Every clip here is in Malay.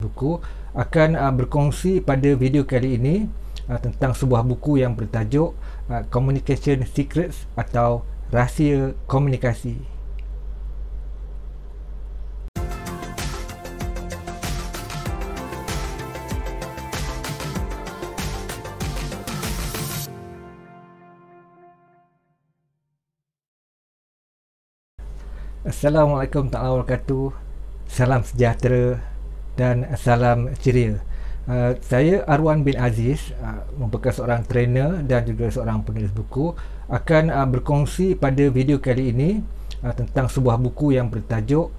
buku akan berkongsi pada video kali ini tentang sebuah buku yang bertajuk Communication Secrets atau Rahsia Komunikasi. Assalamualaikum warahmatullahi wabarakatuh. Salam sejahtera dan salam ceria. Saya Arwan bin Aziz, merupakan seorang trainer dan juga seorang penulis buku, akan berkongsi pada video kali ini tentang sebuah buku yang bertajuk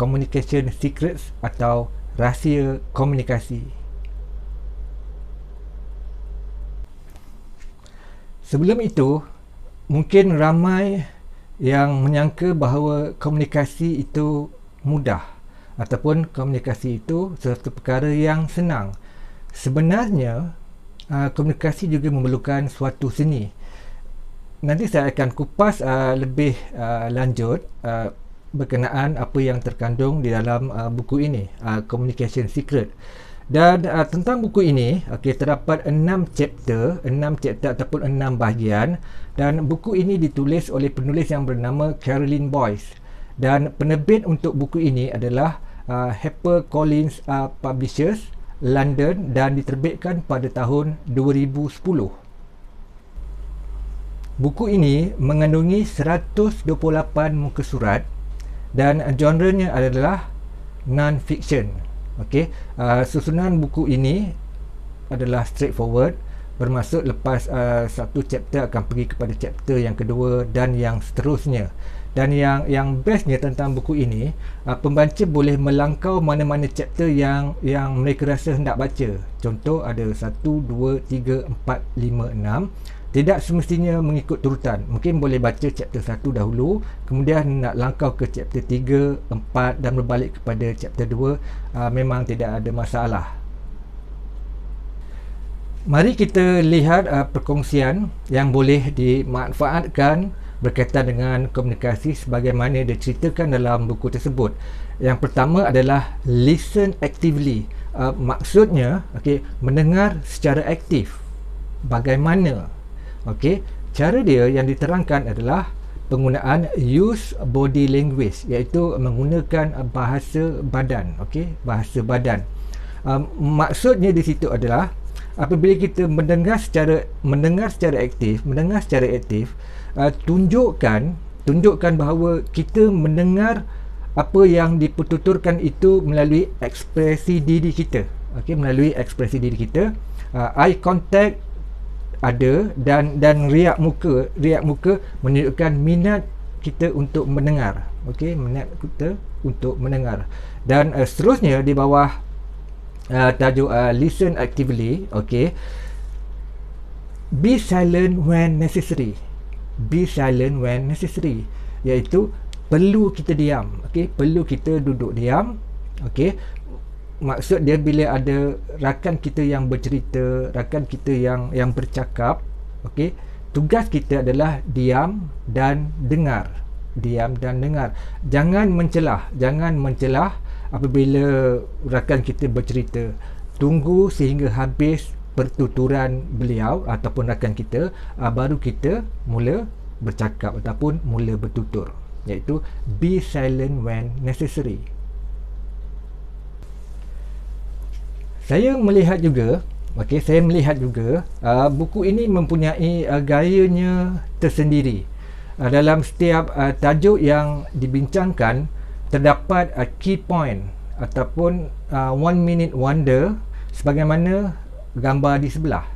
Communication Secrets atau Rahsia Komunikasi. Sebelum itu, mungkin ramai yang menyangka bahawa komunikasi itu mudah ataupun komunikasi itu sesuatu perkara yang senang. Sebenarnya komunikasi juga memerlukan suatu seni. Nanti saya akan kupas lebih lanjut berkenaan apa yang terkandung di dalam buku ini, Communication Secret. Dan tentang buku ini, terdapat 6 chapter ataupun 6 bahagian, dan buku ini ditulis oleh penulis yang bernama Caroline Boyce, dan penerbit untuk buku ini adalah HarperCollins Publishers, London, dan diterbitkan pada tahun 2010. Buku ini mengandungi 128 muka surat dan genrenya adalah non-fiction. Susunan buku ini adalah straightforward, bermaksud lepas satu chapter akan pergi kepada chapter yang kedua dan yang seterusnya. Dan yang bestnya tentang buku ini, pembaca boleh melangkau mana-mana chapter yang mereka rasa hendak baca. Contoh ada 1, 2, 3, 4, 5, 6. Tidak semestinya mengikut turutan. Mungkin boleh baca chapter 1 dahulu, kemudian nak langkau ke chapter 3, 4 dan berbalik kepada chapter 2. Memang tidak ada masalah. Mari kita lihat perkongsian yang boleh dimanfaatkan berkaitan dengan komunikasi sebagaimana diceritakan dalam buku tersebut. Yang pertama adalah listen actively. Maksudnya mendengar secara aktif. Bagaimana? Cara dia yang diterangkan adalah penggunaan use body language, iaitu menggunakan bahasa badan. Bahasa badan. Maksudnya di situ adalah apabila kita mendengar secara aktif, tunjukkan bahawa kita mendengar apa yang dipertuturkan itu melalui ekspresi diri kita. Melalui ekspresi diri kita, eye contact ada, dan riak muka menunjukkan minat kita untuk mendengar. Minat kita untuk mendengar. Dan seterusnya di bawah tajuk listen actively, be silent when necessary. Iaitu perlu kita diam. Perlu kita duduk diam. Maksud dia bila ada rakan kita yang bercerita, rakan kita yang bercakap, tugas kita adalah diam dan dengar. Jangan mencelah apabila rakan kita bercerita. Tunggu sehingga habis pertuturan beliau ataupun rakan kita, baru kita mula bercakap ataupun mula bertutur, iaitu be silent when necessary. Saya melihat juga buku ini mempunyai gayanya tersendiri. Dalam setiap tajuk yang dibincangkan terdapat key point ataupun 1 minute wonder sebagaimana gambar di sebelah.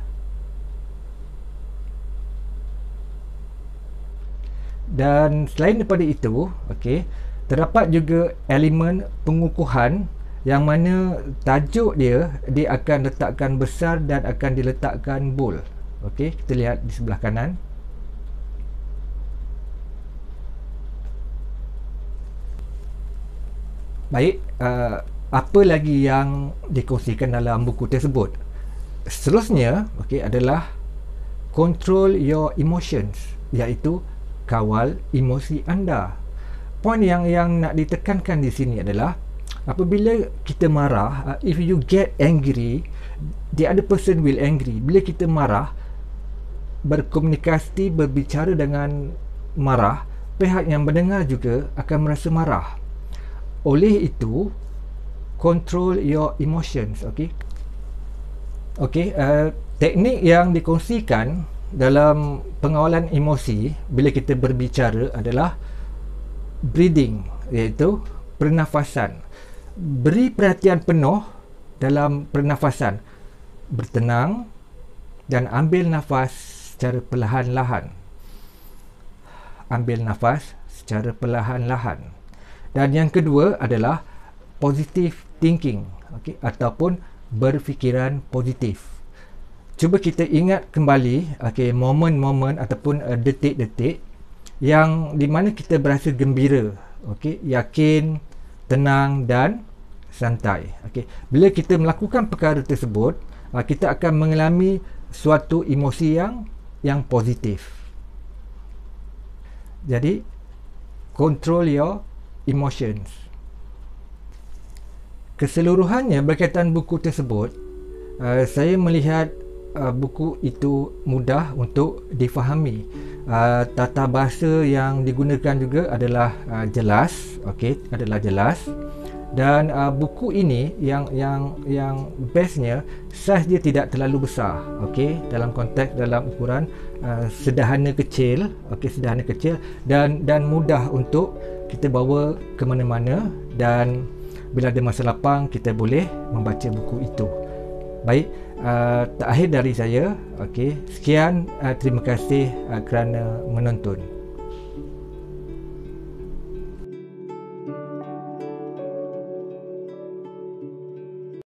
Dan selain daripada itu, terdapat juga elemen pengukuhan, yang mana tajuk dia akan letakkan besar dan akan diletakkan bold. Kita lihat di sebelah kanan. Baik, apa lagi yang dikongsikan dalam buku tersebut? Seterusnya adalah control your emotions, iaitu kawal emosi anda. Poin yang nak ditekankan di sini adalah Apabila kita marah, if you get angry, the other person will angry. Bila kita marah, berkomunikasi, berbicara dengan marah, pihak yang mendengar juga akan merasa marah. Oleh itu, control your emotions. Teknik yang dikongsikan dalam pengawalan emosi bila kita berbicara adalah breathing, iaitu pernafasan. Beri perhatian penuh dalam pernafasan, bertenang dan ambil nafas secara perlahan-lahan. Ambil nafas secara perlahan-lahan. Dan yang kedua adalah positive thinking, ataupun berfikiran positif. Cuba kita ingat kembali momen-momen ataupun detik-detik yang di mana kita berasa gembira, yakin, tenang dan santai. Bila kita melakukan perkara tersebut, kita akan mengalami suatu emosi yang positif. Jadi, control your emotions. Keseluruhannya berkaitan buku tersebut, saya melihat buku itu mudah untuk difahami. Tata bahasa yang digunakan juga adalah jelas, adalah jelas. Dan buku ini yang bestnya, saiz dia tidak terlalu besar, dalam konteks, dalam ukuran sederhana kecil, sederhana kecil dan mudah untuk kita bawa ke mana-mana, dan bila ada masa lapang kita boleh membaca buku itu. Baik, terakhir dari saya, sekian, terima kasih kerana menonton.